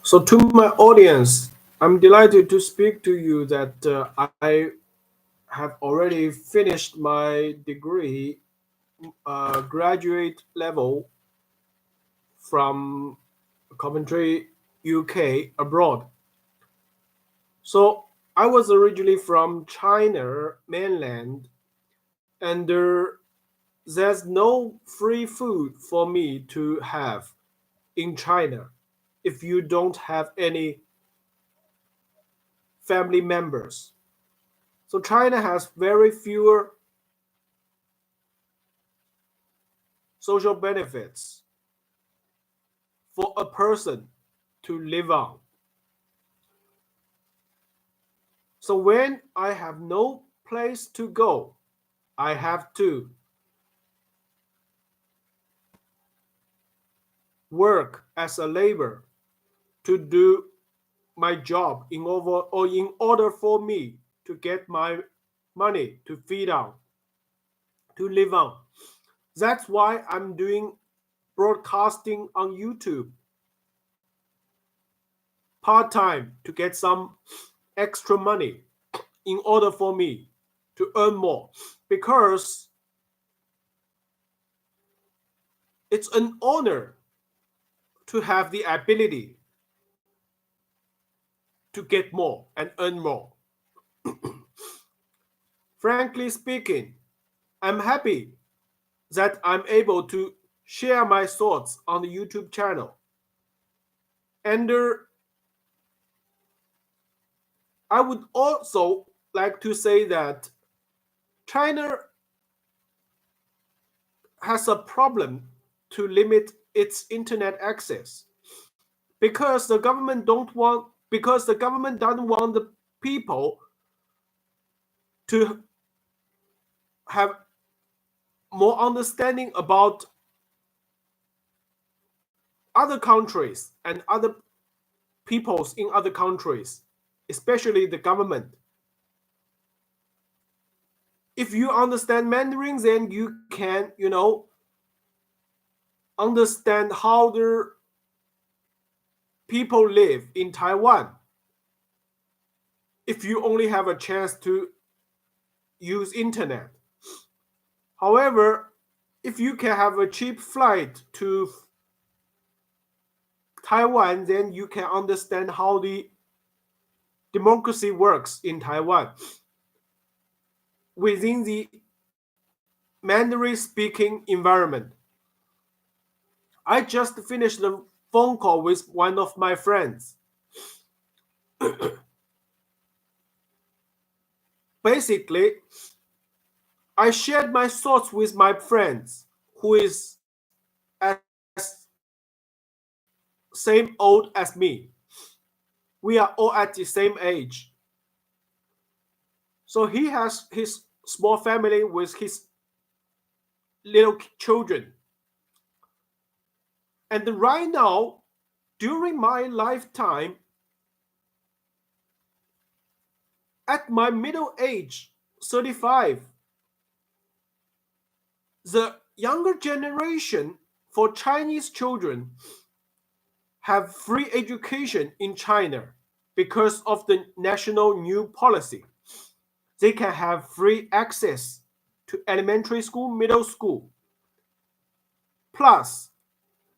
So, to my audience, I'm delighted to speak to you that I have already finished my degree, graduate level from Coventry, UK, abroad. So, I was originally from China mainland, and there's no free food for me to have in China if you don't have any family members. So China has very fewer social benefits for a person to live on. So when I have no place to go, I have to work as a labor to do my job in order for me to get my money to feed on, to live on. That's why I'm doing broadcasting on YouTube part time to get some extra money in order for me to earn more, because it's an honor to have the ability to get more and earn more. Frankly speaking, I'm happy that I'm able to share my thoughts on the YouTube channel. And I would also like to say that China has a problem to limit its internet access because the government doesn't want the people to have more understanding about other countries and other peoples in other countries, especially the government. If you understand Mandarin, then you can, understand how the people live in Taiwan. If you only have a chance to use internet. However, if you can have a cheap flight to Taiwan, then you can understand how the democracy works in Taiwan within the Mandarin speaking environment. I just finished a phone call with one of my friends. Basically, I shared my thoughts with my friends who is as same old as me. We are all at the same age. So he has his small family with his little children. And right now, during my lifetime, at my middle age, 35, the younger generation for Chinese children have free education in China because of the national new policy. They can have free access to elementary school, middle school. Plus,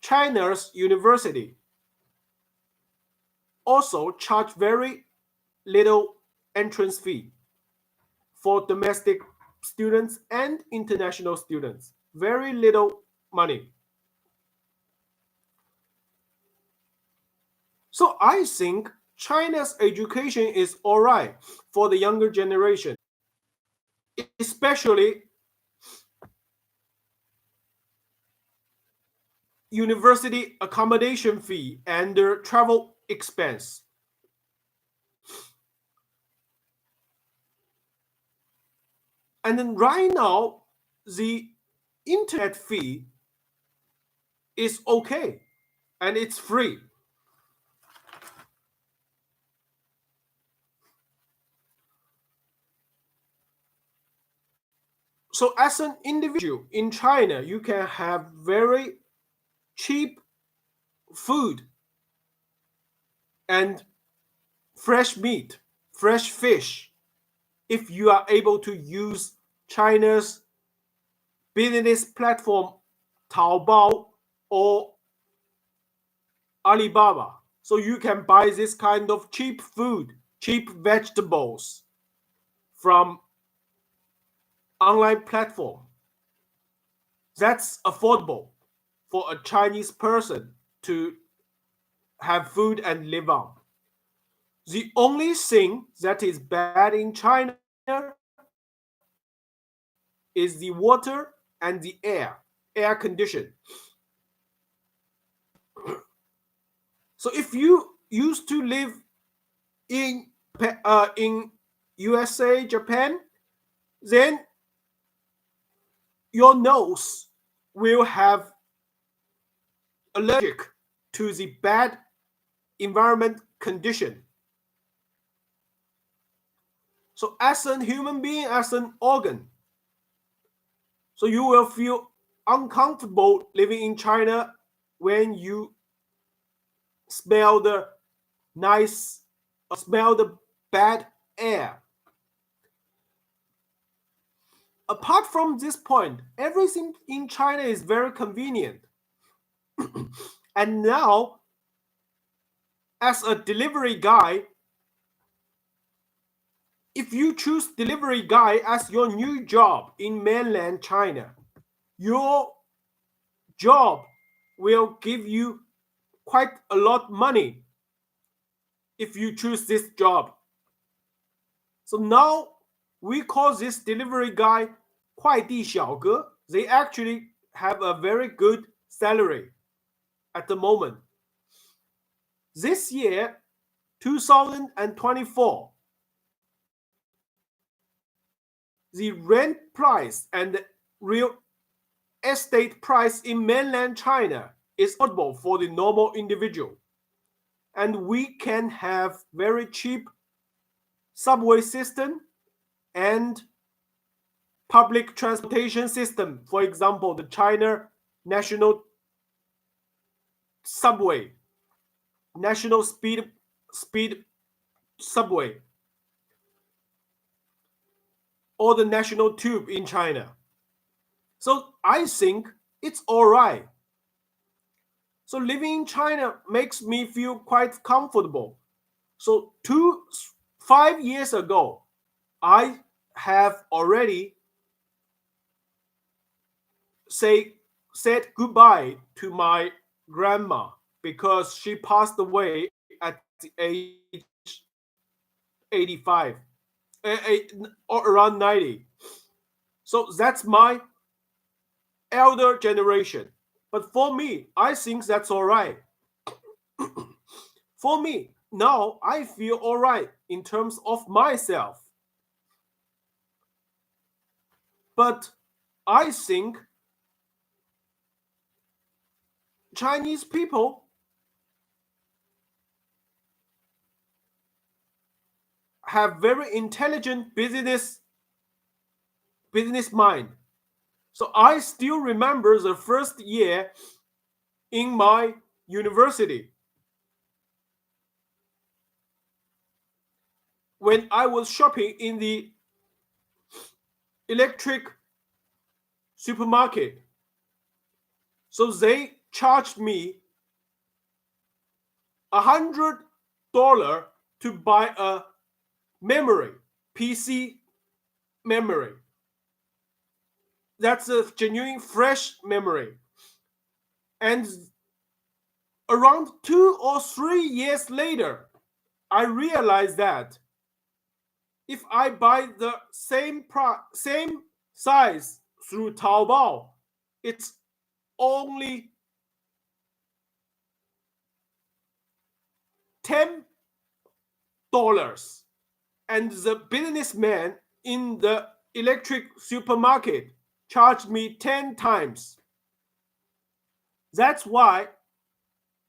China's university also charge very little entrance fee for domestic students and international students. Very little money. So I think China's education is all right for the younger generation, especially university accommodation fee and their travel expense. And then right now, the internet fee is okay and it's free. So as an individual in China, you can have very cheap food and fresh meat, fresh fish, if you are able to use China's business platform Taobao or Alibaba. So you can buy this kind of cheap food, cheap vegetables from online platform. That's affordable for a Chinese person to have food and live on. The only thing that is bad in China is the water and the air condition. So if you used to live in in USA, Japan, then your nose will have allergic to the bad environment condition. So as a human being, as an organ, so you will feel uncomfortable living in China when you smell the nice, smell the bad air. Apart from this point, everything in China is very convenient. And now, as a delivery guy, if you choose delivery guy as your new job in mainland China, your job will give you quite a lot money if you choose this job. So now we call this delivery guy 快递小哥. They actually have a very good salary at the moment. This year, 2024, the rent price and the real estate price in mainland China is affordable for the normal individual. And we can have very cheap subway system and public transportation system. For example, the China National Subway, National Speed Subway, or the National Tube in China. So I think it's all right. So living in China makes me feel quite comfortable. So 5 years ago, I have already said goodbye to my grandma because she passed away at the age 85, or around 90. So that's my elder generation. But for me, I think that's all right. For me, now I feel all right in terms of myself. But I think Chinese people have very intelligent business mind. So I still remember the first year in my university when I was shopping in the electric supermarket. So they charged me $100 to buy a memory, PC memory. That's a genuine fresh memory. And around 2 or 3 years later, I realized that if I buy the same size through Taobao, it's only $10. And the businessman in the electric supermarket charged me 10 times. That's why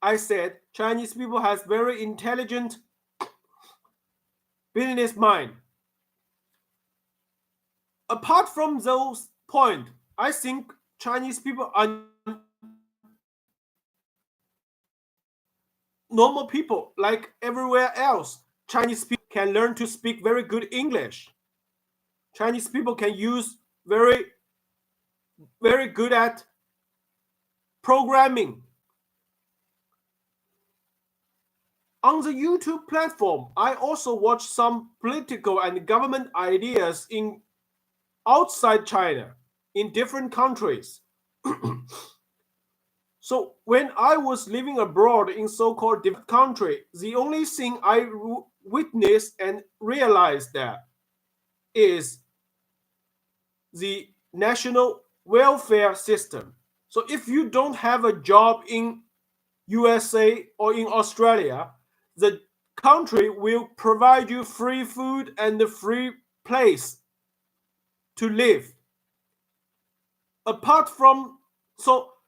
I said Chinese people has very intelligent business mind. Apart from those points, I think Chinese people are normal people like everywhere else. Chinese people can learn to speak very good English. Chinese people can use very good at programming. On the YouTube platform, I also watch some political and government ideas in outside China, in different countries. So when I was living abroad in so-called developed country, the only thing I witnessed and realized that is the national welfare system. So if you don't have a job in USA or in Australia, the country will provide you free food and a free place to live. Apart from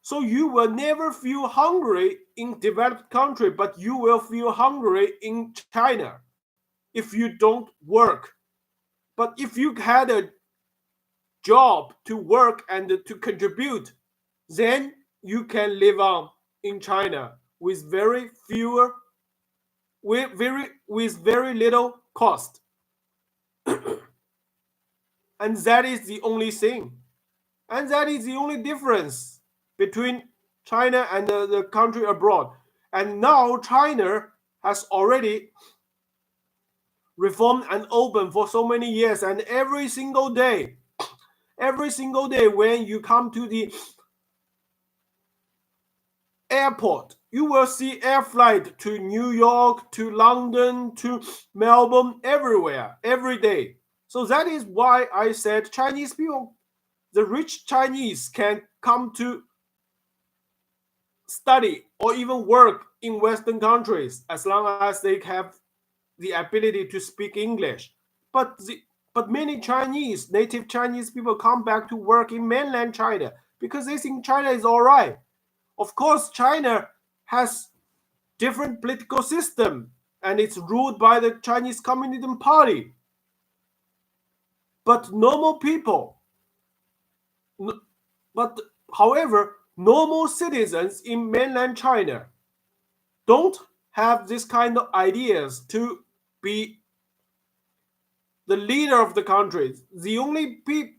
so you will never feel hungry in developed country, but you will feel hungry in China if you don't work. But if you had a job to work and to contribute, then you can live on in China with very little cost. And that is the only thing. And that is the only difference between China and the country abroad. And now China has already reformed and opened for so many years, and every single day when you come to the airport, you will see air flight to New York, to London, to Melbourne, everywhere, every day. So that is why I said Chinese people, the rich Chinese, can come to study or even work in Western countries as long as they have the ability to speak English. But many Chinese, native Chinese people come back to work in mainland China because they think China is all right. Of course, China has different political system and it's ruled by the Chinese Communist Party. But normal people, but however, normal citizens in mainland China don't have this kind of ideas to be the leader of the country. The only people,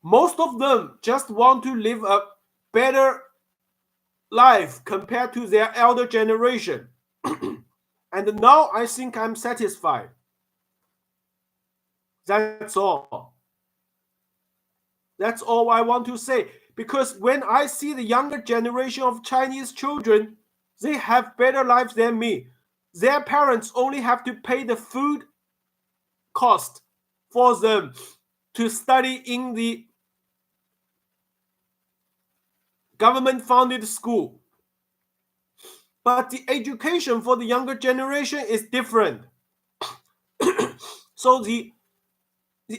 most of them just want to live a better life compared to their elder generation. And now I think I'm satisfied. That's all. That's all I want to say. Because when I see the younger generation of Chinese children, they have better lives than me. Their parents only have to pay the food cost for them to study in the government-funded school. But the education for the younger generation is different. So the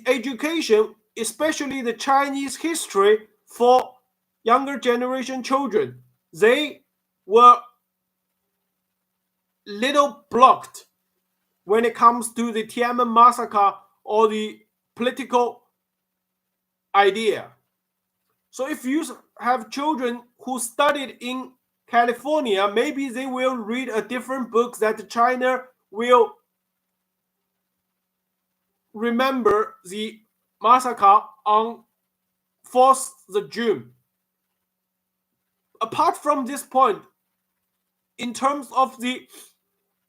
education, especially the Chinese history for younger generation children, they were little blocked when it comes to the Tiananmen massacre or the political idea. So if you have children who studied in California, maybe they will read a different book that China will remember the massacre on 4th of June. Apart from this point, in terms of the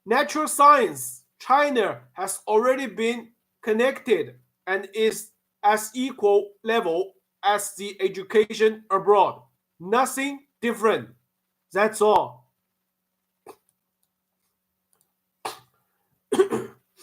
natural science, China has already been connected and is as equal level as the education abroad. Nothing different. That's all.